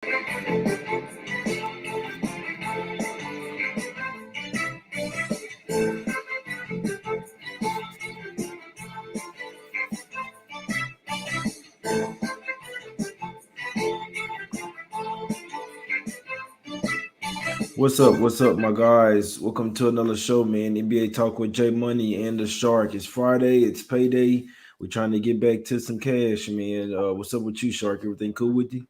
What's up, my guys? Welcome to another show, man. NBA Talk with J Money and the Shark. It's Friday, it's payday. We're trying to get back to some cash, man. What's up with you, Shark? Everything cool with you?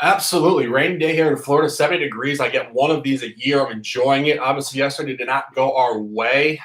Absolutely. Rainy day here in Florida, 70 degrees. I get one of these a year. I'm enjoying it. Obviously, yesterday did not go our way.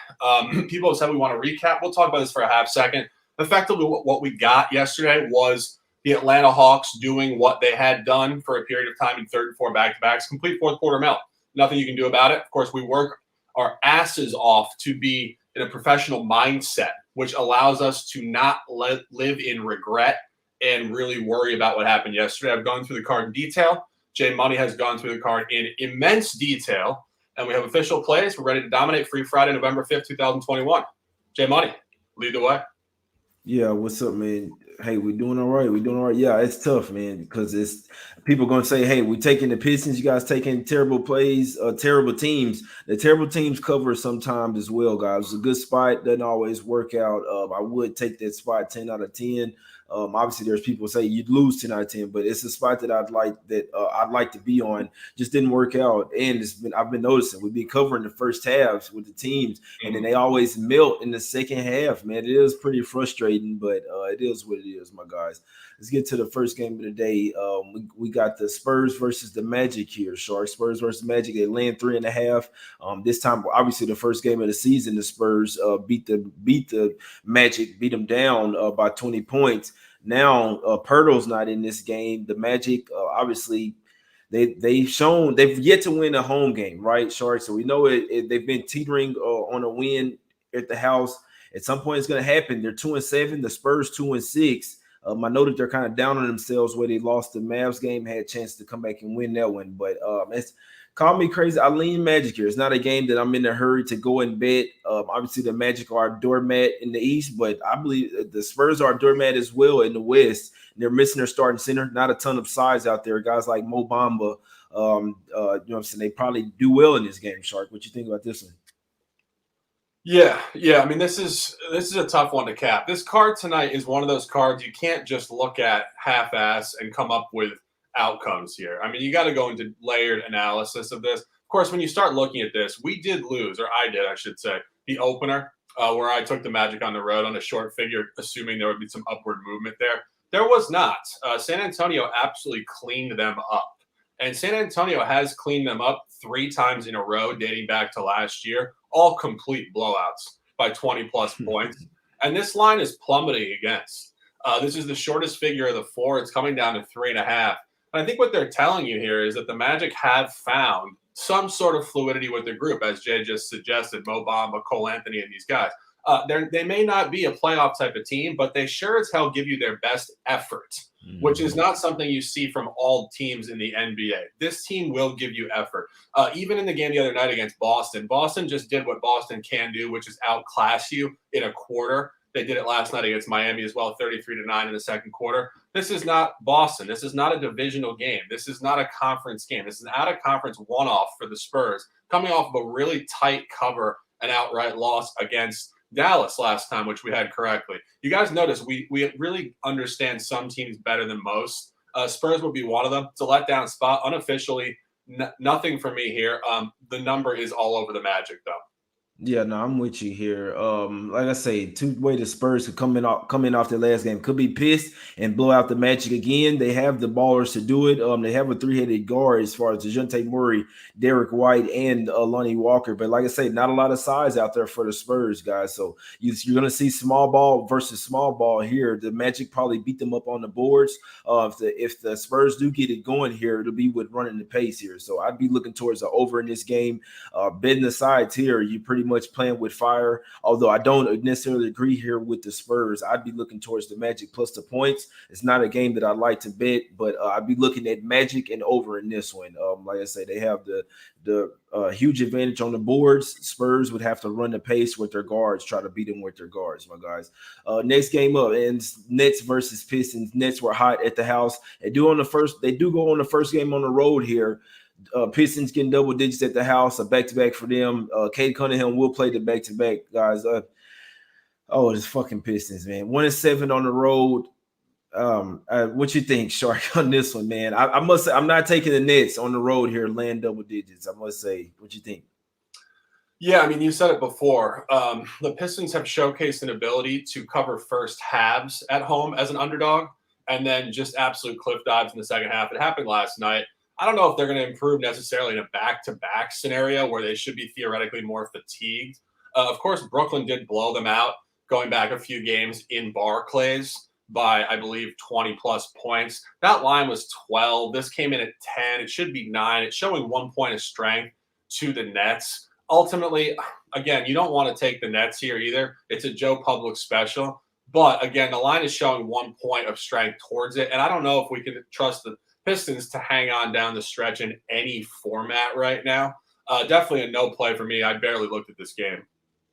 People have said we want to recap. We'll talk about this for a half second. Effectively, what we got yesterday was the Atlanta Hawks doing what they had done for a period of time in third and four back-to-backs, complete fourth quarter melt. Nothing you can do about it. Of course, we work our asses off to be in a professional mindset, which allows us to not live in regret and really worry about what happened yesterday. I've gone through the card in detail. Jay Money has gone through the card in immense detail. And we have official plays. We're ready to dominate. Free Friday, November 5th, 2021. Jay Money, lead the way. Yeah, what's up, man? Hey, we're doing all right. We're doing all right. Yeah, it's tough, man, because it's people gonna say, "Hey, we're taking the Pistons. You guys taking terrible plays, terrible teams." The terrible teams cover sometimes as well, guys. It's a good spot, doesn't always work out. I would take that spot 10 out of 10. Obviously, there's people say you'd lose 10 out of 10, but it's a spot that I'd like to be on. Just didn't work out, and I've been noticing we've been covering the first halves with the teams, and then they always melt in the second half. Man, it is pretty frustrating, but it is what it is, my guys. Let's get to the first game of the day. We got the Spurs versus the Magic here. Sharks Spurs versus Magic. They land 3.5. This time, obviously, the first game of the season, the Spurs beat the Magic, beat them down by 20 points. Now, Pirtle's not in this game. The Magic, obviously, they've yet to win a home game, right, Sharks? So we know they've been teetering on a win at the house. At some point, it's going to happen. They're 2-7. The Spurs 2-6. I know that they're kind of down on themselves where they lost the Mavs game, had a chance to come back and win that one. But it's call me crazy. I lean Magic here. It's not a game that I'm in a hurry to go and bet. Obviously, the Magic are a doormat in the East, but I believe the Spurs are a doormat as well in the West. They're missing their starting center. Not a ton of size out there. Guys like Mo Bamba, you know what I'm saying? They probably do well in this game, Shark. What you think about this one? Yeah. I mean, this is a tough one to cap. This card tonight is one of those cards you can't just look at half-ass and come up with outcomes here. I mean, you got to go into layered analysis of this. Of course, when you start looking at this, we did lose, or I did, I should say, the opener where I took the Magic on the road on a short figure, assuming there would be some upward movement there. There was not. San Antonio absolutely cleaned them up. And San Antonio has cleaned them up 3 times in a row dating back to last year, all complete blowouts by 20-plus points. And this line is plummeting against. This is the shortest figure of the 4. It's coming down to 3.5. And I think what they're telling you here is that the Magic have found some sort of fluidity with the group, as Jay just suggested, Mo Bamba, Cole Anthony, and these guys. They may not be a playoff type of team, but they sure as hell give you their best effort, which is not something you see from all teams in the NBA. This team will give you effort. Even in the game the other night against Boston, Boston just did what Boston can do, which is outclass you in a quarter. They did it last night against Miami as well, 33-9 in the second quarter. This is not Boston. This is not a divisional game. This is not a conference game. This is an out-of-conference one-off for the Spurs, coming off of a really tight cover and outright loss against Dallas last time, which we had correctly. You guys notice we really understand some teams better than most. Spurs would be one of them. It's a letdown spot. Unofficially, nothing for me here. The number is all over the Magic, though. Yeah, no, I'm with you here. Like I say, two-way the Spurs could come in off their last game. Could be pissed and blow out the Magic again. They have the ballers to do it. They have a 3-headed guard as far as DeJounte Murray, Derek White, and Lonnie Walker. But like I say, not a lot of size out there for the Spurs, guys. So you're going to see small ball versus small ball here. The Magic probably beat them up on the boards. If the Spurs do get it going here, it'll be with running the pace here. So I'd be looking towards the over in this game. Betting the sides here, you pretty much playing with fire. Although I don't necessarily agree here with the Spurs, I'd be looking towards the Magic plus the points. It's not a game that I like to bet, but I'd be looking at Magic and over in this one. Like I say, they have the huge advantage on the boards. Spurs would have to run the pace with their guards, try to beat them with their guards, my guys. Next game up, and Nets versus Pistons. Nets were hot at the house. They do go on the first game on the road here. Pistons getting double digits at the house, a back-to-back for them. Cade Cunningham will play the back-to-back, guys. This fucking Pistons, man. 1-7 on the road. What you think, Shark, on this one, man? I must say, I'm not taking the Nets on the road here, laying double digits. I must say, what you think? Yeah, I mean, you said it before. The Pistons have showcased an ability to cover first halves at home as an underdog, and then just absolute cliff dives in the second half. It happened last night. I don't know if they're going to improve necessarily in a back-to-back scenario where they should be theoretically more fatigued. Of course, Brooklyn did blow them out going back a few games in Barclays by, I believe, 20-plus points. That line was 12. This came in at 10. It should be 9. It's showing 1 point of strength to the Nets. Ultimately, again, you don't want to take the Nets here either. It's a Joe Public special. But, again, the line is showing 1 point of strength towards it. And I don't know if we can trust the Pistons to hang on down the stretch in any format right now. Definitely a no play for me. I barely looked at this game.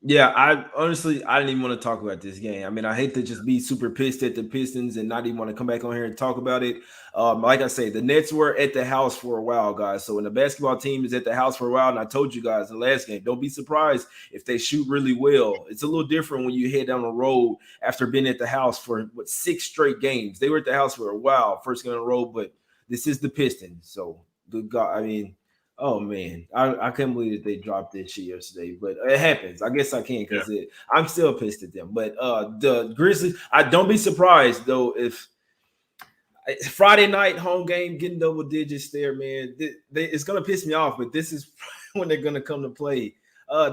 Yeah, I didn't even want to talk about this game. I mean, I hate to just be super pissed at the Pistons and not even want to come back on here and talk about it. Like I say, the Nets were at the house for a while, guys. So when the basketball team is at the house for a while, and I told you guys the last game, don't be surprised if they shoot really well. It's a little different when you head down the road after being at the house for 6 straight games. They were at the house for a while, first game on the road, but this is the Pistons. So good God, I mean. Oh man, I can't believe that they dropped this shit yesterday, but it happens. I guess I can because I'm still pissed at them. But the Grizzlies, I don't be surprised though if Friday night home game getting double digits there, man. It's gonna piss me off, but this is when they're gonna come to play.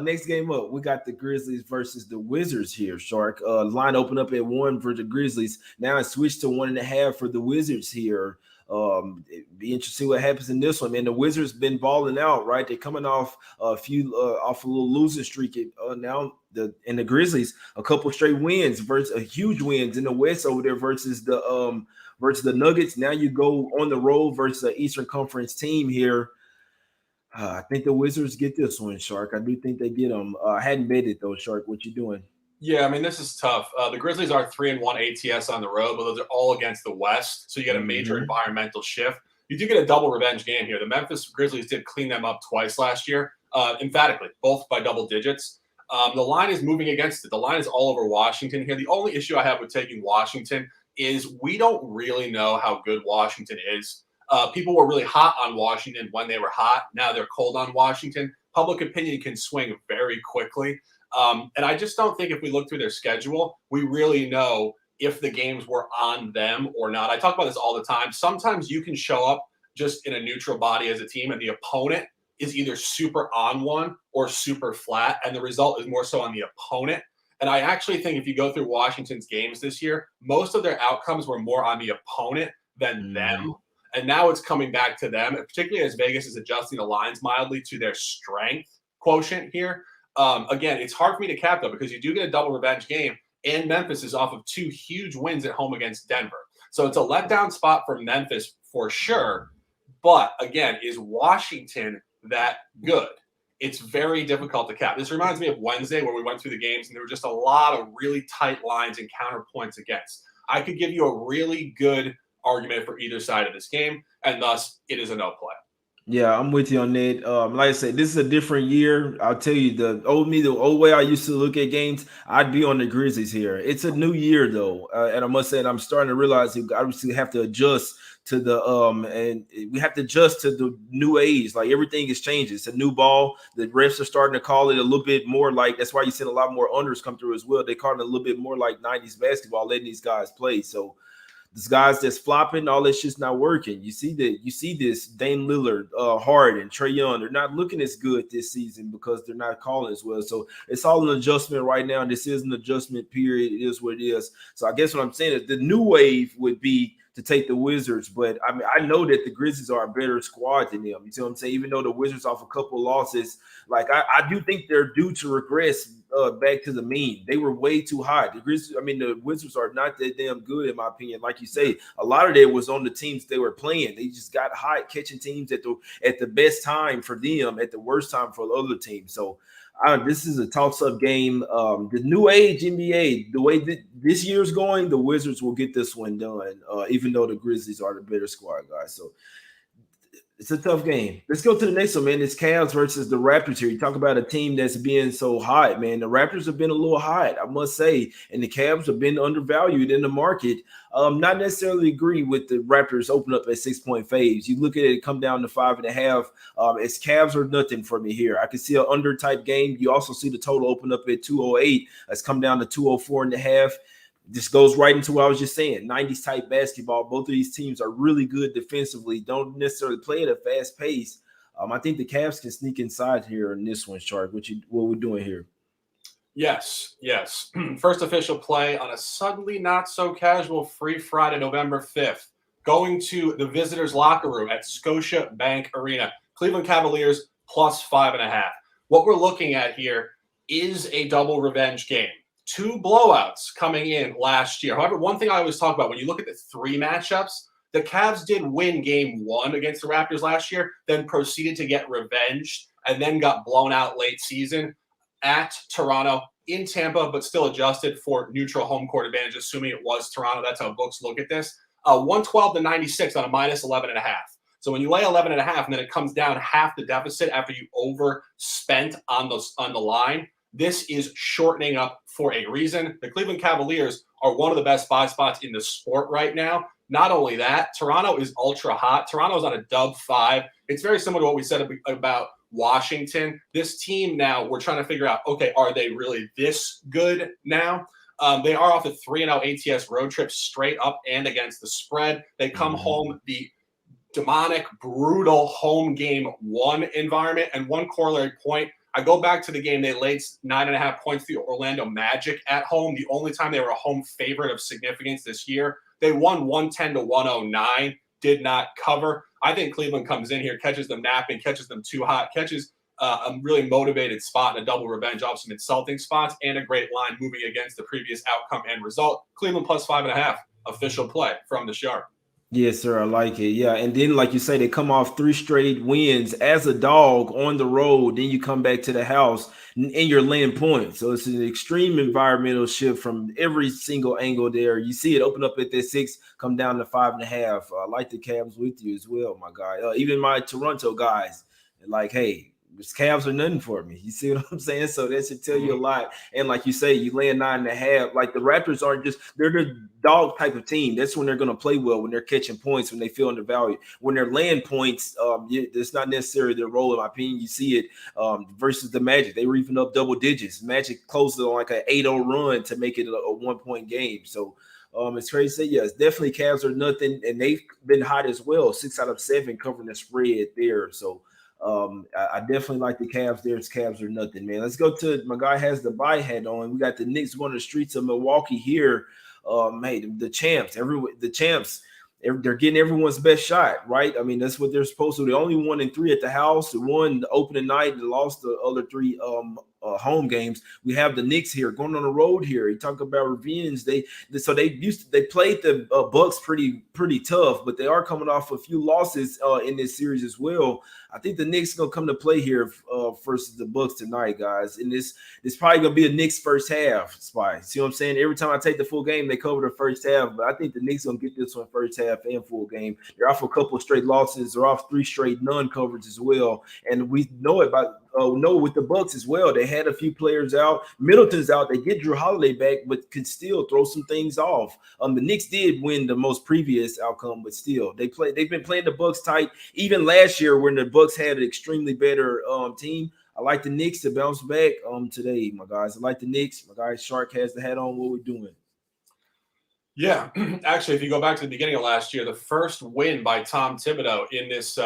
Next game up, we got the Grizzlies versus the Wizards here. Shark line open up at 1 for the Grizzlies. Now it switched to 1.5 for the Wizards here. It'd be interesting what happens in this one, man. The Wizards been balling out, right? They're coming off a little losing streak. Now the Grizzlies a couple straight wins versus huge wins in the West over there versus the Nuggets. Now you go on the road versus an Eastern Conference team here. I think the Wizards get this one, Shark. I do think they get them. I hadn't betted though, Shark. What you doing? Yeah, I mean, this is tough. The Grizzlies are 3-1 ATS on the road, but those are all against the West. So you get a major environmental shift. You do get a double revenge game here. The Memphis Grizzlies did clean them up twice last year, emphatically, both by double digits. The line is moving against it. The line is all over Washington here. The only issue I have with taking Washington is we don't really know how good Washington is. People were really hot on Washington when they were hot. Now they're cold on Washington. Public opinion can swing very quickly. And I just don't think if we look through their schedule, we really know if the games were on them or not. I talk about this all the time. Sometimes you can show up just in a neutral body as a team, and the opponent is either super on one or super flat, and the result is more so on the opponent. And I actually think if you go through Washington's games this year, most of their outcomes were more on the opponent than them. And now it's coming back to them, particularly as Vegas is adjusting the lines mildly to their strength quotient here. Again, it's hard for me to cap, though, because you do get a double revenge game, and Memphis is off of 2 huge wins at home against Denver. So it's a letdown spot for Memphis for sure. But, again, is Washington that good? It's very difficult to cap. This reminds me of Wednesday where we went through the games, and there were just a lot of really tight lines and counterpoints against. I could give you a really good argument for either side of this game, and thus it is a no play. Yeah, I'm with you on that. Like I said, this is a different year. I'll tell you, the old way I used to look at games, I'd be on the Grizzlies here. It's a new year though, and I must say, I'm starting to realize you obviously have to adjust to the and we have to adjust to the new age. Like everything is changing. It's a new ball. The refs are starting to call it a little bit more like. That's why you see a lot more unders come through as well. They call it a little bit more like 90s basketball, letting these guys play. So. This guys that's flopping, all that shit's not working. You see this Dame Lillard, Harden, Trae Young, they're not looking as good this season because they're not calling as well. So it's all an adjustment right now. This is an adjustment period. It is what it is. So I guess what I'm saying is the new wave would be to take the Wizards. But I mean, I know that the Grizzlies are a better squad than them. You see what I'm saying? Even though the Wizards off a couple of losses, like I do think they're due to regress back to the mean. They were way too hot. The Wizards are not that damn good in my opinion. Like you say, a lot of that was on the teams they were playing. They just got hot, catching teams at the best time for them, at the worst time for the other team. So this is a toss-up game. The new age NBA, the way this year's going, the Wizards will get this one done, even though the Grizzlies are the better squad, guys. So it's a tough game. Let's go to the next one, man. It's Cavs versus the Raptors here. You talk about a team that's being so hot, man. The Raptors have been a little hot, I must say, and the Cavs have been undervalued in the market. Not necessarily agree with the Raptors open up at 6-point faves. You look at it come down to 5.5. It's Cavs or nothing for me here. I can see an under type game. You also see the total open up at 208. It's come down to 204.5. This goes right into what I was just saying. 90s type basketball. Both of these teams are really good defensively. Don't necessarily play at a fast pace. I think the Cavs can sneak inside here in this one, Shark. What we're doing here? Yes. First official play on a suddenly not so casual free Friday, November 5th. Going to the visitors' locker room at Scotia Bank Arena. Cleveland Cavaliers plus 5.5. What we're looking at here is a double revenge game. 2 blowouts coming in last year. However, one thing I always talk about when you look at the 3 matchups, the Cavs did win game 1 against the Raptors last year, then proceeded to get revenge, and then got blown out late season at Toronto, in Tampa, but still adjusted for neutral home court advantage, assuming it was Toronto. That's how books look at this. 112-96 on a minus 11.5. So when you lay 11.5 and then it comes down half the deficit after you overspent on the line, this is shortening up for a reason. The Cleveland Cavaliers are one of the best buy spots in the sport right now. Not only that, Toronto is ultra hot. Toronto's on a dub 5. It's very similar to what we said about Washington. This team now, we're trying to figure out, okay, are they really this good now? They are off a 3-0 ATS road trip straight up and against the spread. They come home the demonic, brutal home game 1 environment. And one corollary point, I go back to the game they laid 9.5 points to the Orlando Magic at home, the only time they were a home favorite of significance this year. They won 110-109, did not cover. I think Cleveland comes in here, catches them napping, catches them too hot, catches a really motivated spot in a double revenge off some insulting spots, and a great line moving against the previous outcome and result. Cleveland plus 5.5, official play from the Shark. Yes, sir. I like it. Yeah. And then, like you say, they come off 3 straight wins as a dog on the road. Then you come back to the house and you're laying points. So it's an extreme environmental shift from every single angle there. You see it open up at that 6, come down to 5.5. I like the Cavs with you as well, my guy. Even my Toronto guys, like, hey, this Cavs are nothing for me. You see what I'm saying? So that should tell you a lot. And like you say, you laying 9.5. Like the Raptors aren't just, they're the dog type of team. That's when they're going to play well, when they're catching points, when they feel undervalued. When they're laying points, it's not necessarily their role, in my opinion. You see it versus the Magic. They were even up double digits. Magic closed it on like an 8-0 run to make it a 1-point game. So it's crazy. Yeah, it's definitely Cavs are nothing. And they've been hot as well. 6 out of 7 covering the spread there. So I definitely like the Cavs there. It's Cavs or nothing, man. Let's go to my guy has the buy hat on. We got the Knicks going to the streets of Milwaukee here. The champs, they're getting everyone's best shot, right? I mean, that's what they're supposed to do. They only 1-3 at the house. They won the opening night and lost the other 3 home games. We have the Knicks here going on the road here. You talk about revenge. They played the Bucks pretty tough, but they are coming off a few losses in this series as well. I think the Knicks gonna come to play here versus the Bucks tonight, guys. And this probably gonna be a Knicks first half spot. See what I'm saying? Every time I take the full game, they cover the first half, but I think the Knicks gonna get this one first half and full game. They're off a couple of straight losses. They're off 3 straight non-coverage as well, and we know it about. No, with the Bucks as well. They had a few players out. Middleton's out. They get Drew Holiday back, but can still throw some things off. The Knicks did win the most previous outcome, but still they've been playing the Bucks tight. Even last year when the Bucks had an extremely better team. I like the Knicks to bounce back today, my guys. I like the Knicks. My guy Shark has the hat on. What we're doing. Yeah, actually, if you go back to the beginning of last year, the first win by Tom Thibodeau in this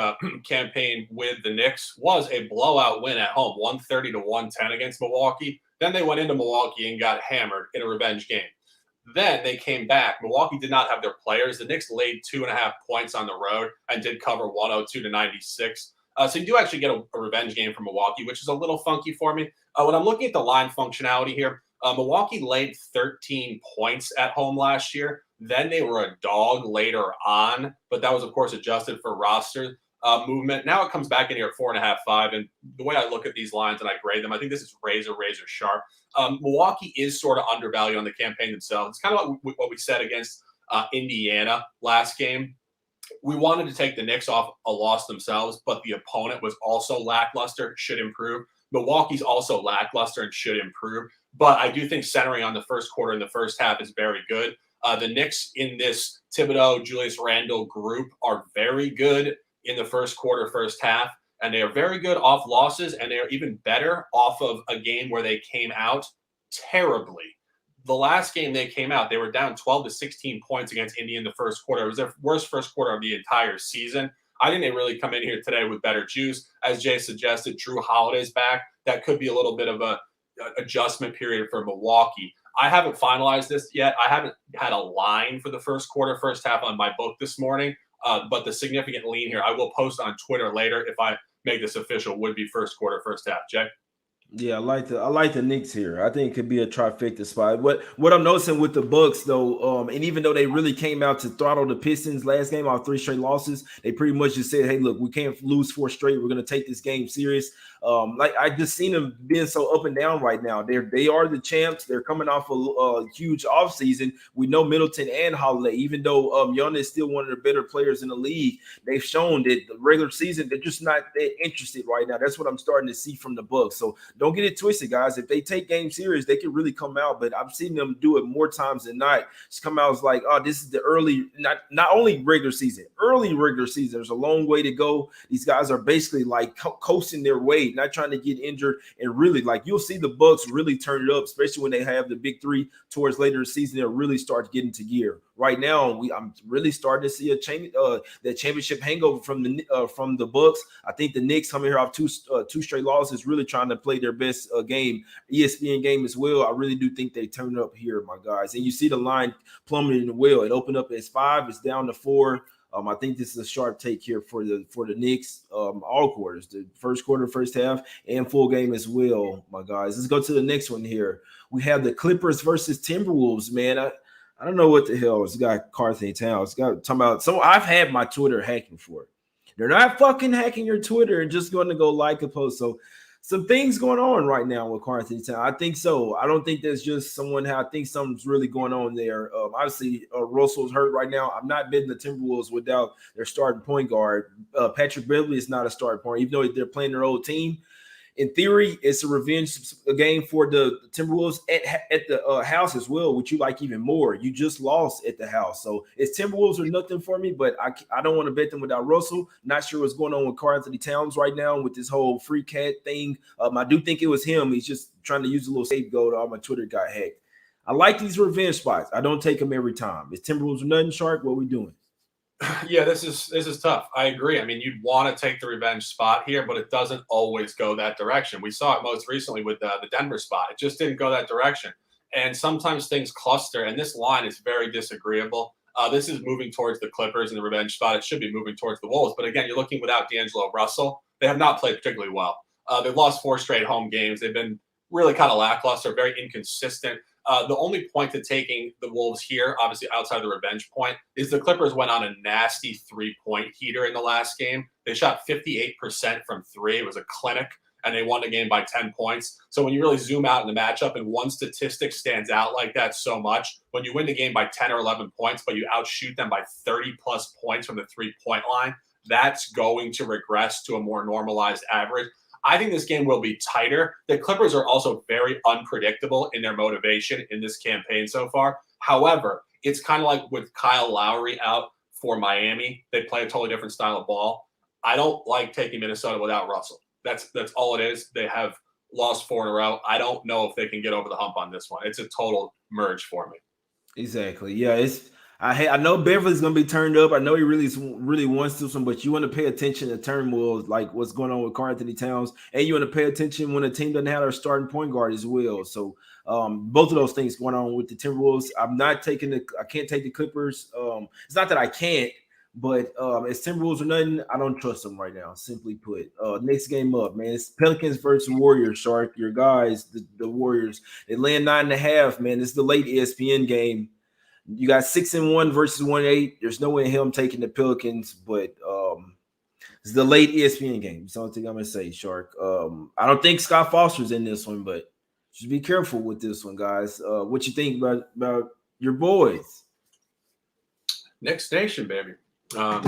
campaign with the Knicks was a blowout win at home, 130-110 against Milwaukee. Then they went into Milwaukee and got hammered in a revenge game. Then they came back. Milwaukee did not have their players. The Knicks laid 2.5 points on the road and did cover 102-96. So you do actually get a revenge game from Milwaukee, which is a little funky for me. When I'm looking at the line functionality here, Milwaukee laid 13 points at home last year. Then they were a dog later on, but that was, of course, adjusted for roster movement. Now it comes back in here at 4.5, 5. And the way I look at these lines and I grade them, I think this is razor sharp. Milwaukee is sort of undervalued on the campaign themselves. It's kind of like what we said against Indiana last game. We wanted to take the Knicks off a loss themselves, but the opponent was also lackluster, should improve. Milwaukee's also lackluster and should improve. But I do think centering on the first quarter and the first half is very good. The Knicks in this Thibodeau, Julius Randle group are very good in the first quarter, first half, and they are very good off losses, and they are even better off of a game where they came out terribly. The last game they came out, they were down 12-16 points against Indy in the first quarter. It was their worst first quarter of the entire season. I think they really come in here today with better juice. As Jay suggested, Drew Holiday's back. That could be a little bit of a adjustment period for Milwaukee. I haven't finalized this yet. I haven't had a line for the first quarter, first half on my book this morning. But the significant lean here, I will post on Twitter later if I make this official, would be first quarter, first half. Jay? Yeah, I like the Knicks here. I think it could be a trifecta spot. What I'm noticing with the Bucks though, and even though they really came out to throttle the Pistons last game off 3 straight losses, they pretty much just said, "Hey, look, we can't lose 4 straight. We're going to take this game serious." Like I just seen them being so up and down right now. They are the champs. They're coming off a huge offseason. We know Middleton and Holiday, even though Giannis is still one of the better players in the league, they've shown that the regular season they're just not that interested right now. That's what I'm starting to see from the Bucks. So don't get it twisted, guys. If they take games serious, they can really come out. But I've seen them do it more times than not. Just come out as like, oh, this is the early, not only regular season, early regular season. There's a long way to go. These guys are basically like coasting their way, not trying to get injured. And really, like you'll see the Bucks really turn it up, especially when they have the big 3 towards later in the season. They'll really start getting to gear. Right now, I'm really starting to see a change, that championship hangover from the Bucks. I think the Knicks coming here off two straight losses, really trying to play their best game, ESPN game as well. I really do think they turn up here, my guys. And you see the line plummeting well. It opened up as 5, it's down to 4. I think this is a sharp take here for the Knicks, all quarters, the first quarter, first half, and full game as well, my guys. Let's go to the next one here. We have the Clippers versus Timberwolves, man. I don't know what the hell it's got Carthy Town. It's got talking about. So I've had my Twitter hacking for it. They're not fucking hacking your Twitter and just going to go like a post. So some things going on right now with Carthy Town. I think so. I don't think there's just someone. I think something's really going on there. Obviously, Russell's hurt right now. I'm not betting the Timberwolves without their starting point guard. Patrick Beverley is not a starting point, even though they're playing their old team. In theory, it's a revenge game for the Timberwolves at the house as well, which you like even more. You just lost at the house. So it's Timberwolves or nothing for me, but I don't want to bet them without Russell. Not sure what's going on with Karl-Anthony Towns right now with this whole free cat thing. I do think it was him. He's just trying to use a little scapegoat. All my Twitter got hacked. I like these revenge spots. I don't take them every time. It's Timberwolves or nothing, Shark. What are we doing? Yeah, this is tough. I agree. I mean, you'd want to take the revenge spot here, but it doesn't always go that direction. We saw it most recently with the Denver spot. It just didn't go that direction. And sometimes things cluster, and this line is very disagreeable. This is moving towards the Clippers in the revenge spot. It should be moving towards the Wolves. But again, you're looking without D'Angelo Russell. They have not played particularly well. They've lost 4 straight home games. They've been really kind of lackluster, very inconsistent. The only point to taking the Wolves here, obviously outside the revenge point, is the Clippers went on a nasty 3-point heater in the last game. They shot 58% from 3. It was a clinic, and they won the game by 10 points. So when you really zoom out in the matchup and one statistic stands out like that so much, when you win the game by 10 or 11 points, but you outshoot them by 30-plus points from the 3-point line, that's going to regress to a more normalized average. I think this game will be tighter. The Clippers are also very unpredictable in their motivation in this campaign so far. However, it's kind of like with Kyle Lowry out for Miami. They play a totally different style of ball. I don't like taking Minnesota without Russell. That's all it is. They have lost 4 in a row. I don't know if they can get over the hump on this one. It's a total merge for me. Exactly. Yeah, I know Beverly's gonna be turned up. I know he really wants to, but you want to pay attention to turmoil like what's going on with Karl Anthony Towns, and you want to pay attention when a team doesn't have their starting point guard as well. So both of those things going on with the Timberwolves. I can't take the Clippers. It's not that I can't, but as Timberwolves or nothing, I don't trust them right now. Simply put, next game up, man. It's Pelicans versus Warriors. Shark, your guys, the Warriors. They land 9.5. Man, it's the late ESPN game. You got 6-1 versus 1-8. There's no way in hell I'm taking the Pelicans, but it's the late ESPN game. That's the only thing I'm gonna say, Shark. I don't think Scott Foster's in this one, but just be careful with this one, guys. What you think about your boys? Knicks Nation, baby. No,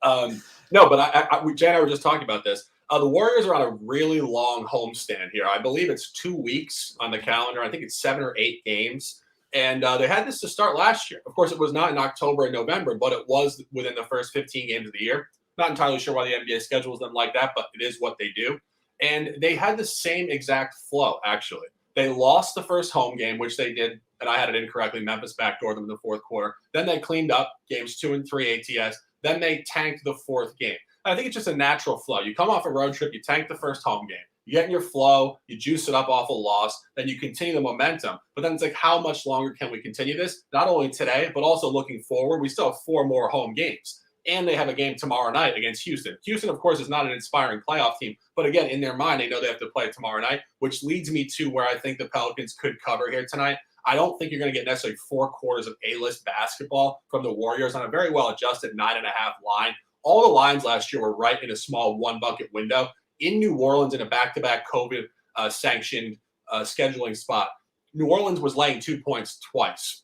but Jan and I were just talking about this. The Warriors are on a really long homestand here. I believe it's 2 weeks on the calendar. I think it's 7 or 8 games. And they had this to start last year. Of course, it was not in October and November, but it was within the first 15 games of the year. Not entirely sure why the NBA schedules them like that, but it is what they do. And they had the same exact flow, actually. They lost the first home game, which they did, and I had it incorrectly. Memphis backdoored them in the fourth quarter. Then they cleaned up games 2 and 3 ATS. Then they tanked the fourth game. I think it's just a natural flow. You come off a road trip, you tank the first home game. You get in your flow, you juice it up off a loss, then you continue the momentum. But then it's like, how much longer can we continue this? Not only today, but also looking forward. We still have 4 more home games. And they have a game tomorrow night against Houston. Houston, of course, is not an inspiring playoff team. But again, in their mind, they know they have to play tomorrow night, which leads me to where I think the Pelicans could cover here tonight. I don't think you're going to get necessarily 4 quarters of A-list basketball from the Warriors on a very well-adjusted 9.5 line. All the lines last year were right in a small 1-bucket window. In New Orleans, in a back-to-back COVID-sanctioned scheduling spot, New Orleans was laying 2 points twice.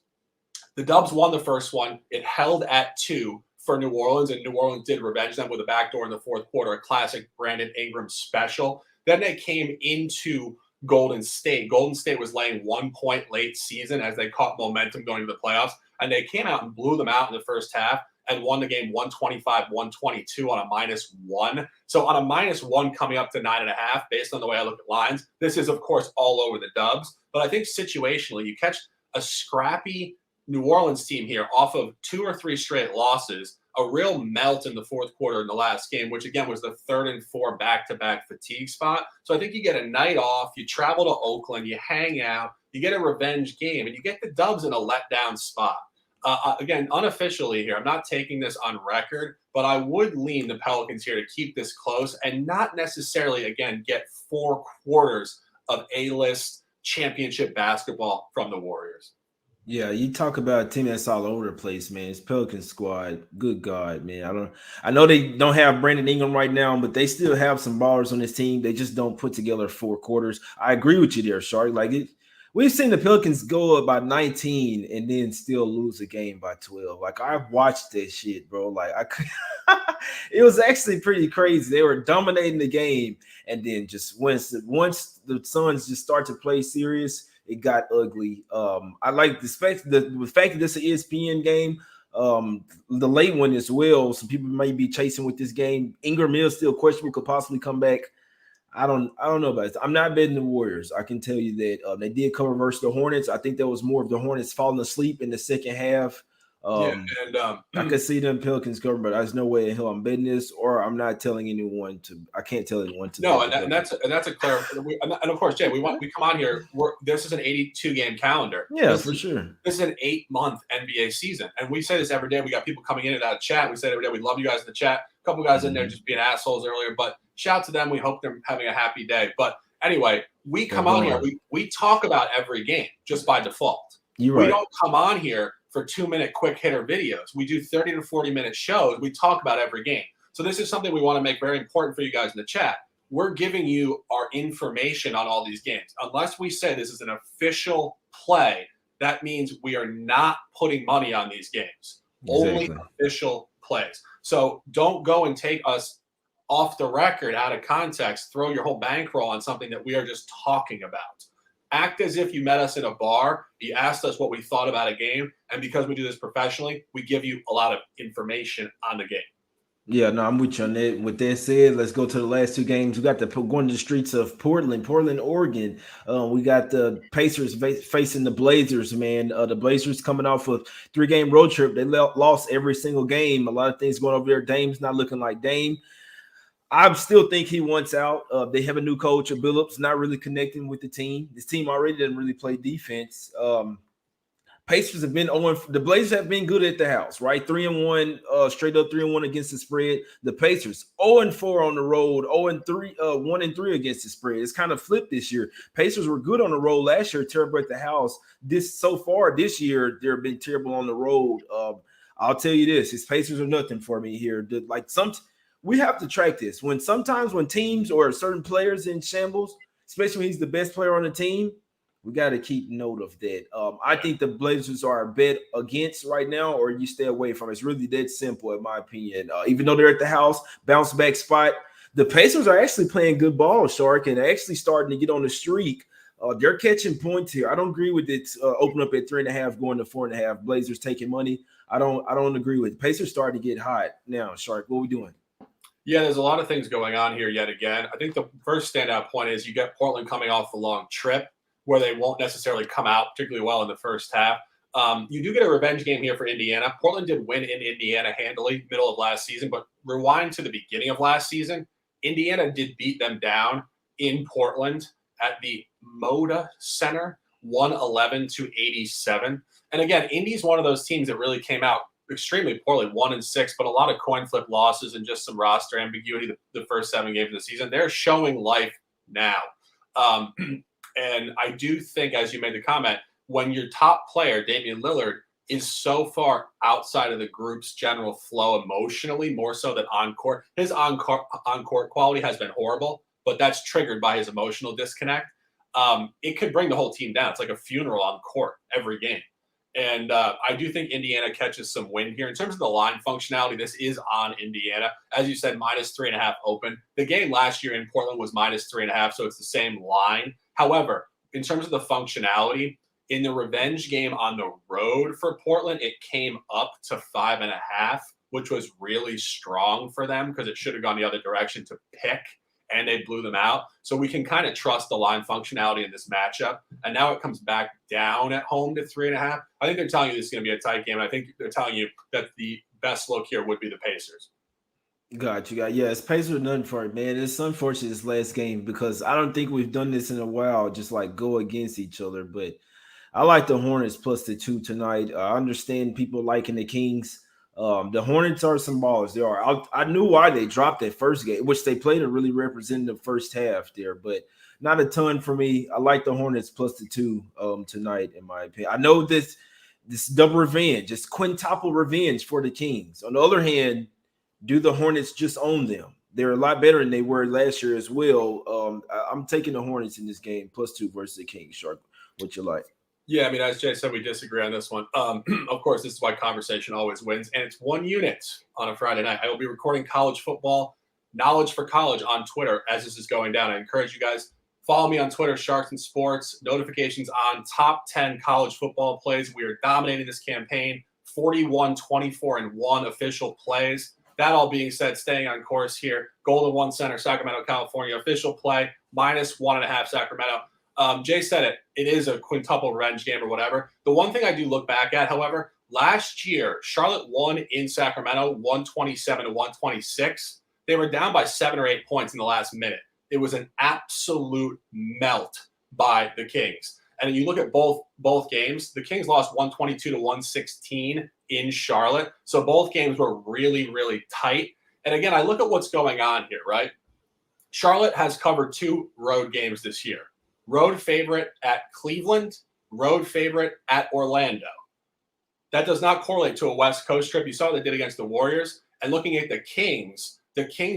The Dubs won the first one. It held at 2 for New Orleans, and New Orleans did revenge them with a backdoor in the fourth quarter, a classic Brandon Ingram special. Then they came into Golden State. Golden State was laying 1 point late season as they caught momentum going to the playoffs, and they came out and blew them out in the first half and won the game 125-122 on a -1. So on a -1 coming up to 9.5, based on the way I look at lines, this is, of course, all over the Dubs. But I think situationally, you catch a scrappy New Orleans team here off of 2 or 3 straight losses, a real melt in the fourth quarter in the last game, which, again, was the 3rd and 4 back-to-back fatigue spot. So I think you get a night off, you travel to Oakland, you hang out, you get a revenge game, and you get the Dubs in a letdown spot. Again, unofficially here, I'm not taking this on record, but I would lean the Pelicans here to keep this close and not necessarily, again, get 4 quarters of A-list championship basketball from the Warriors. Yeah, you talk about a team that's all over the place, man. It's Pelicans squad. Good God, man. I know they don't have Brandon Ingram right now, but they still have some ballers on this team. They just don't put together 4 quarters. I agree with you there, Shark. We've seen the Pelicans go up by 19 and then still lose a game by 12. Like, I've watched that shit, bro. It was actually pretty crazy. They were dominating the game, and then just once the Suns just start to play serious, it got ugly. I like the fact that this is an ESPN game, the late one as well. Some people may be chasing with this game. Ingram is still questionable, could possibly come back. I don't know about this. I'm not betting the Warriors. I can tell you that they did cover versus the Hornets. I think that was more of the Hornets falling asleep in the second half. I could see them Pelicans cover, but there's no way in hell I'm betting this, or I'm not telling anyone to. I can't tell anyone to. No, and that's a clear. And of course, Jay, we come on here. This is an 82-game calendar. Yeah, for sure. This is an 8-month NBA season, and we say this every day. We got people coming in and out of chat. We say it every day. We love you guys in the chat. A couple guys in there just being assholes earlier, but shout out to them. We hope they're having a happy day. But anyway, we come on here. We talk about every game just by default. You're right. We don't come on here for 2-minute quick hitter videos. We do 30 to 40-minute shows. We talk about every game. So this is something we want to make very important for you guys in the chat. We're giving you our information on all these games. Unless we say this is an official play, that means we are not putting money on these games. Exactly. Only official plays. So don't go and take us off the record, out of context, throw your whole bankroll on something that we are just talking about. Act as if you met us in a bar, you asked us what we thought about a game, and because we do this professionally, we give you a lot of information on the game. Yeah, no, I'm with you on that. With that said, let's go to the last two games. We got the going to the streets of Portland, Oregon. We got the Pacers facing the Blazers. Man, the Blazers coming off a 3-game road trip. They lost every single game. A lot of things going over there. Dame's not looking like Dame. I still think he wants out. They have a new coach, Billups, not really connecting with the team. This team already doesn't really play defense. Pacers have been on. The Blazers have been good at the house, right? 3-1, straight up 3-1 against the spread. The Pacers 0-4 on the road, 0-3, 1-3 against the spread. It's kind of flipped this year. Pacers were good on the road last year, terrible at the house. So far this year, they've been terrible on the road. I'll tell you this: his Pacers are nothing for me here. We have to track this. Sometimes when teams or certain players in shambles, especially when he's the best player on the team, we got to keep note of that. I think the Blazers are a bet against right now, or you stay away from it. It's really that simple, in my opinion. Even though they're at the house, bounce back spot, the Pacers are actually playing good ball, Shark, and actually starting to get on the streak. They're catching points here. I don't agree with it. Open up at 3.5, going to 4.5. Blazers taking money. I don't agree with it. Pacers starting to get hot now. Shark, what are we doing? Yeah, there's a lot of things going on here yet again. I think the first standout point is you get Portland coming off a long trip, where they won't necessarily come out particularly well in the first half. You do get a revenge game here for Indiana. Portland did win in Indiana handily middle of last season, but rewind to the beginning of last season, Indiana did beat them down in Portland at the Moda Center, 111-87. And again, Indy's one of those teams that really came out extremely poorly, 1-6, but a lot of coin flip losses and just some roster ambiguity the first 7 games of the season. They're showing life now. And I do think, as you made the comment, when your top player, Damian Lillard, is so far outside of the group's general flow emotionally, more so than on court, his on court quality has been horrible, but that's triggered by his emotional disconnect. It could bring the whole team down. It's like a funeral on court every game. And I do think Indiana catches some wind here. In terms of the line functionality, this is on Indiana. As you said, -3.5 open. The game last year in Portland was -3.5, so it's the same line. However, in terms of the functionality, in the revenge game on the road for Portland, it came up to 5.5, which was really strong for them because it should have gone the other direction to pick, and they blew them out. So we can kind of trust the line functionality in this matchup. And now it comes back down at home to 3.5. I think they're telling you this is going to be a tight game. I think they're telling you that the best look here would be the Pacers. Got you. Yeah, it's Pacers nothing for it, man. It's unfortunate this last game because I don't think we've done this in a while, just like go against each other. But I like the Hornets plus the 2 tonight. I understand people liking the Kings. The Hornets are some ballers. They are. I knew why they dropped that first game, which they played a really representative first half there, but not a ton for me. I like the Hornets plus the 2 tonight, in my opinion. I know this double revenge, it's quintuple revenge for the Kings. On the other hand, do the Hornets just own them? They're a lot better than they were last year as well. I'm taking the Hornets in this game, plus 2 versus the Kings. Sharp, what you like? Yeah, I mean, as Jay said, we disagree on this one. Of course, this is why conversation always wins, and it's 1 unit on a Friday night. I will be recording college football, Knowledge for College on Twitter as this is going down. I encourage you guys, follow me on Twitter, Sharks and Sports, notifications on top 10 college football plays. We are dominating this campaign, 41-24-1 official plays. That all being said, staying on course here, Golden One Center, Sacramento, California, official play, -1.5 Sacramento. Jay said it. It is a quintuple revenge game or whatever. The one thing I do look back at, however, last year, Charlotte won in Sacramento 127-126. They were down by 7 or 8 points in the last minute. It was an absolute melt by the Kings. And you look at both games, the Kings lost 122-116 in Charlotte. So both games were really, really tight. And again, I look at what's going on here, right? Charlotte has covered 2 road games this year. Road favorite at Cleveland, road favorite at Orlando. That does not correlate to a West Coast trip. You saw what they did against the Warriors. And looking at the Kings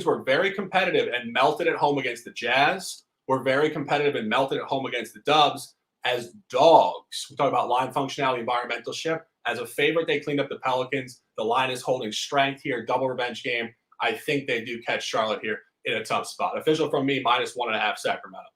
were very competitive and melted at home against the Jazz, were very competitive and melted at home against the Dubs as dogs. We talk about line functionality, environmental shift. As a favorite, they cleaned up the Pelicans. The line is holding strength here, double revenge game. I think they do catch Charlotte here in a tough spot. Official from me, -1.5 Sacramento.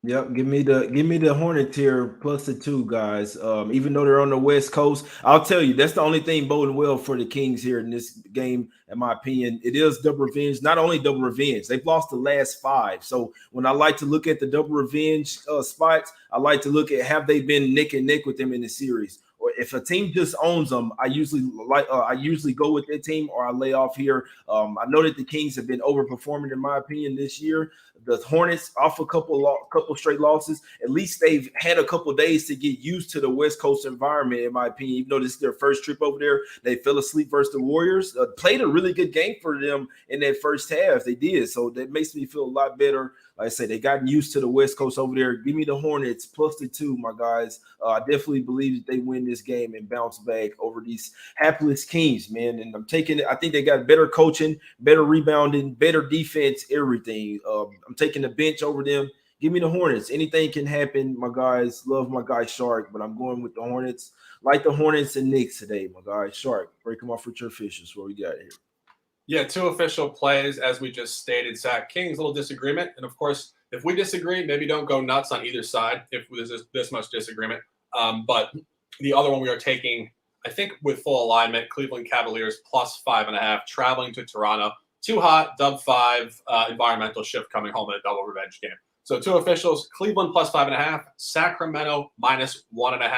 Yep, give me the Hornets here plus the 2 guys. Even though they're on the West Coast, I'll tell you that's the only thing boding well for the Kings here in this game, in my opinion. It is double revenge, not only double revenge. They've lost the last 5. So when I like to look at the double revenge spots, I like to look at have they been neck and neck with them in the series. Or if a team just owns them, I usually go with that team or I lay off here. I know that the Kings have been overperforming in my opinion this year. The Hornets off a couple straight losses. At least they've had a couple days to get used to the West Coast environment, in my opinion. Even though this is their first trip over there, they fell asleep versus the Warriors. Played a really good game for them in that first half. They did, so that makes me feel a lot better. Like I said, they got used to the West Coast over there. Give me the Hornets plus the 2, my guys. I definitely believe that they win this game and bounce back over these hapless Kings, man. And I'm taking it. I think they got better coaching, better rebounding, better defense, everything. I'm taking the bench over them. Give me the Hornets. Anything can happen, my guys. Love my guy Shark, but I'm going with the Hornets. Like the Hornets and Knicks today, my guy Shark. Break them off with your officials. What we got here? Yeah, 2 official plays, as we just stated. Zach King's little disagreement. And of course, if we disagree, maybe don't go nuts on either side if there's this much disagreement. But the other one we are taking, I think, with full alignment, Cleveland Cavaliers plus 5.5, traveling to Toronto. Too hot, dub 5, environmental shift coming home in a double revenge game. So 2 officials, Cleveland plus 5.5, Sacramento minus 1.5,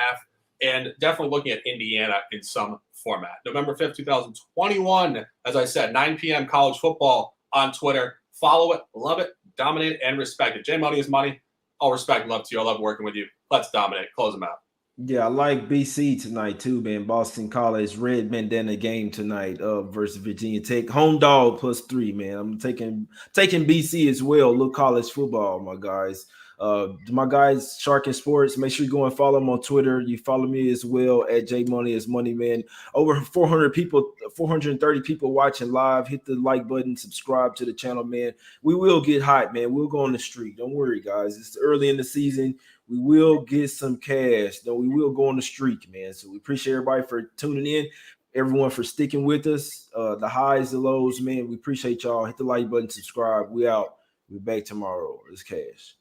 and definitely looking at Indiana in some format. November 5th, 2021, as I said, 9 p.m. college football on Twitter. Follow it, love it, dominate it, and respect it. J Money is money. All respect, love to you. I love working with you. Let's dominate. Close them out. Yeah, I like BC tonight too, man. Boston College red bandana game tonight versus Virginia Tech. Home dog plus 3, man. I'm taking BC as well. Look, college football, my guys. My guys, Shark and Sports. Make sure you go and follow them on Twitter. You follow me as well at J Money is Money, man. Over 400 people, 430 people watching live. Hit the like button, subscribe to the channel, man. We will get hot, man. We'll go on the street. Don't worry, guys. It's early in the season. We will get some cash, though. We will go on the streak, man. So we appreciate everybody for tuning in, everyone for sticking with us. The highs, the lows, man. We appreciate y'all. Hit the like button, subscribe. We out. We're back tomorrow. It's cash.